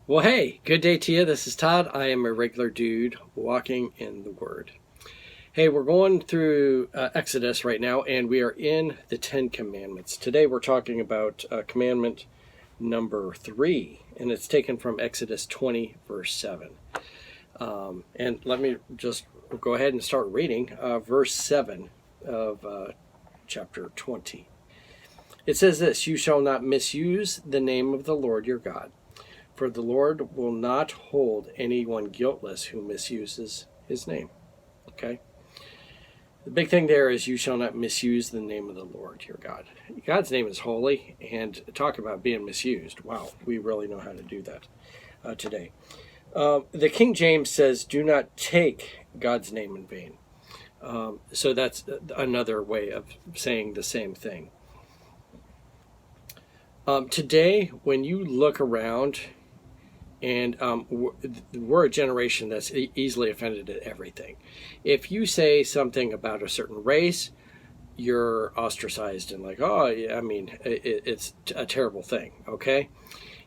Well, hey, good day to you. This is Todd. I am a regular dude walking in the Word. Hey, we're going through Exodus right now, and we are in the Ten Commandments. Today we're talking about commandment number 3, and it's taken from Exodus 20, verse 7. And let me just go ahead and start reading verse 7 of chapter 20. It says this: "You shall not misuse the name of the Lord your God. For the Lord will not hold anyone guiltless who misuses his name." Okay? The big thing there is you shall not misuse the name of the Lord your God. God's name is holy, and talk about being misused. Wow, we really know how to do that today. The King James says, "Do not take God's name in vain." So that's another way of saying the same thing. Today, when you look around, and we're a generation that's easily offended at everything. If you say something about a certain race, you're ostracized and like, oh, I mean, it's a terrible thing, okay?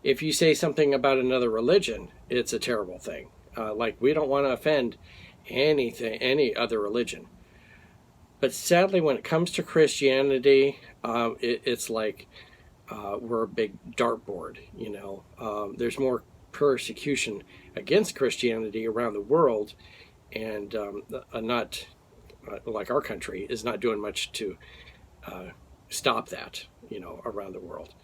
If you say something about another religion, it's a terrible thing. Like, we don't want to offend any other religion. But sadly, when it comes to Christianity, it's like we're a big dartboard, you know. There's more persecution against Christianity around the world, and not like our country is not doing much to stop that, you know, around the world.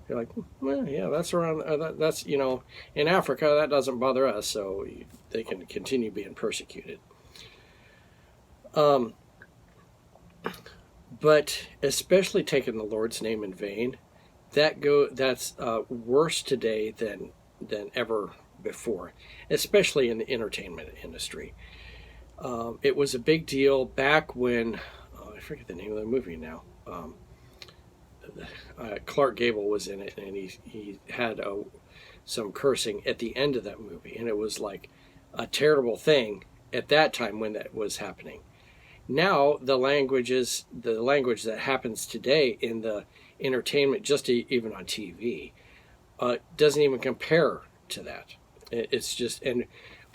You're like, well, yeah, that's around that's, you know, in Africa that doesn't bother us, so they can continue being persecuted. But especially taking the Lord's name in vain, that's worse today than ever before, especially in the entertainment industry. It was a big deal back when, I forget the name of the movie now. Clark Gable was in it, and he had some cursing at the end of that movie, and it was like a terrible thing at that time when that was happening. Now the language that happens today in the entertainment, just even on TV, doesn't even compare to that. It's just, and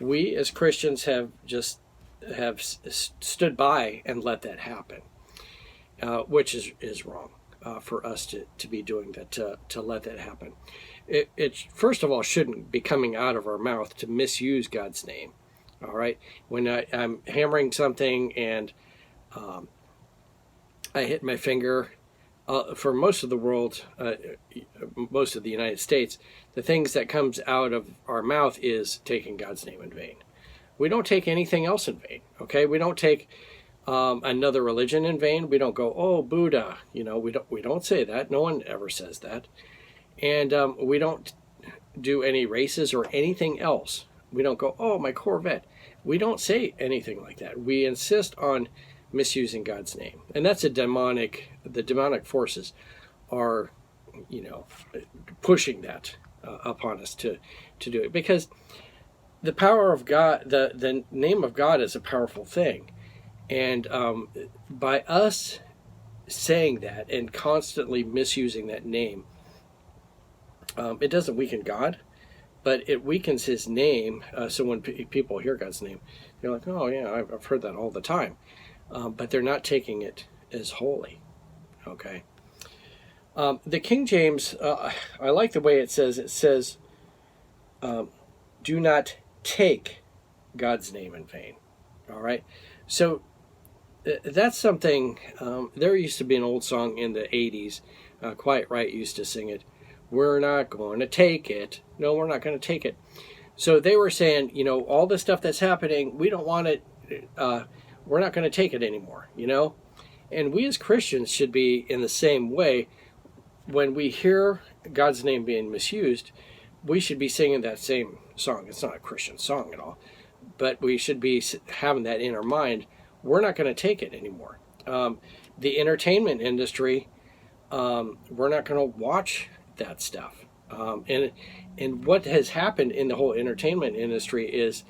we as Christians have stood by and let that happen, which is wrong for us to be doing that, to let that happen. It first of all shouldn't be coming out of our mouth to misuse God's name. All right, when I'm hammering something and I hit my finger. For most of the world, most of the United States, the things that comes out of our mouth is taking God's name in vain. We don't take anything else in vain, okay? We don't take another religion in vain. We don't go, oh, Buddha, you know, we don't say that. No one ever says that. And we don't do any races or anything else. We don't go, oh, my Corvette. We don't say anything like that. We insist on misusing God's name, and that's the demonic forces are, you know, pushing that upon us to do it, because the power of God, the name of God is a powerful thing, and by us saying that and constantly misusing that name, it doesn't weaken God, but it weakens his name. So when people hear God's name, they're like, oh yeah, I've heard that all the time. But they're not taking it as holy, okay? The King James, I like the way it says, do not take God's name in vain, all right? So that's something, there used to be an old song in the 80s, Quiet Riot used to sing it, "We're not going to take it." No, we're not going to take it. So they were saying, you know, all the stuff that's happening, we don't want it, we're not going to take it anymore, you know? And we as Christians should be in the same way. When we hear God's name being misused, we should be singing that same song. It's not a Christian song at all, but we should be having that in our mind. We're not going to take it anymore. The entertainment industry, we're not going to watch that stuff. And what has happened in the whole entertainment industry is,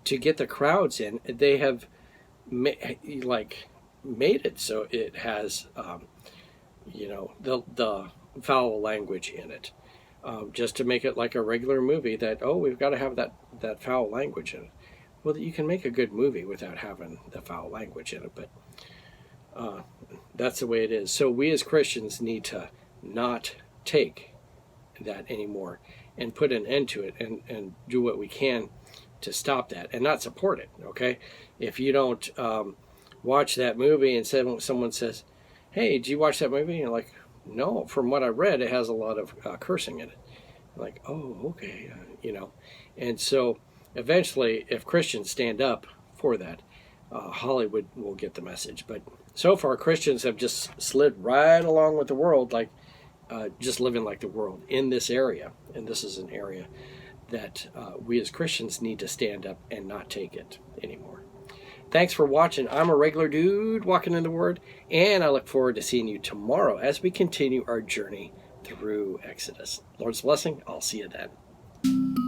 to get the crowds in, they have made it so it has, you know, the foul language in it. just to make it like a regular movie that, oh, we've got to have that foul language in it. Well, you can make a good movie without having the foul language in it, but that's the way it is. So we as Christians need to not take that anymore and put an end to it, and do what we can to stop that and not support it, okay? If you don't watch that movie and someone says, hey, did you watch that movie? And you're like, no, from what I read, it has a lot of cursing in it. Like, oh, okay, And so eventually, if Christians stand up for that, Hollywood will get the message. But so far, Christians have just slid right along with the world, like just living like the world in this area. And this is an area that we as Christians need to stand up and not take it anymore. Thanks for watching. I'm a regular dude walking in the Word, and I look forward to seeing you tomorrow as we continue our journey through Exodus. Lord's blessing. I'll see you then.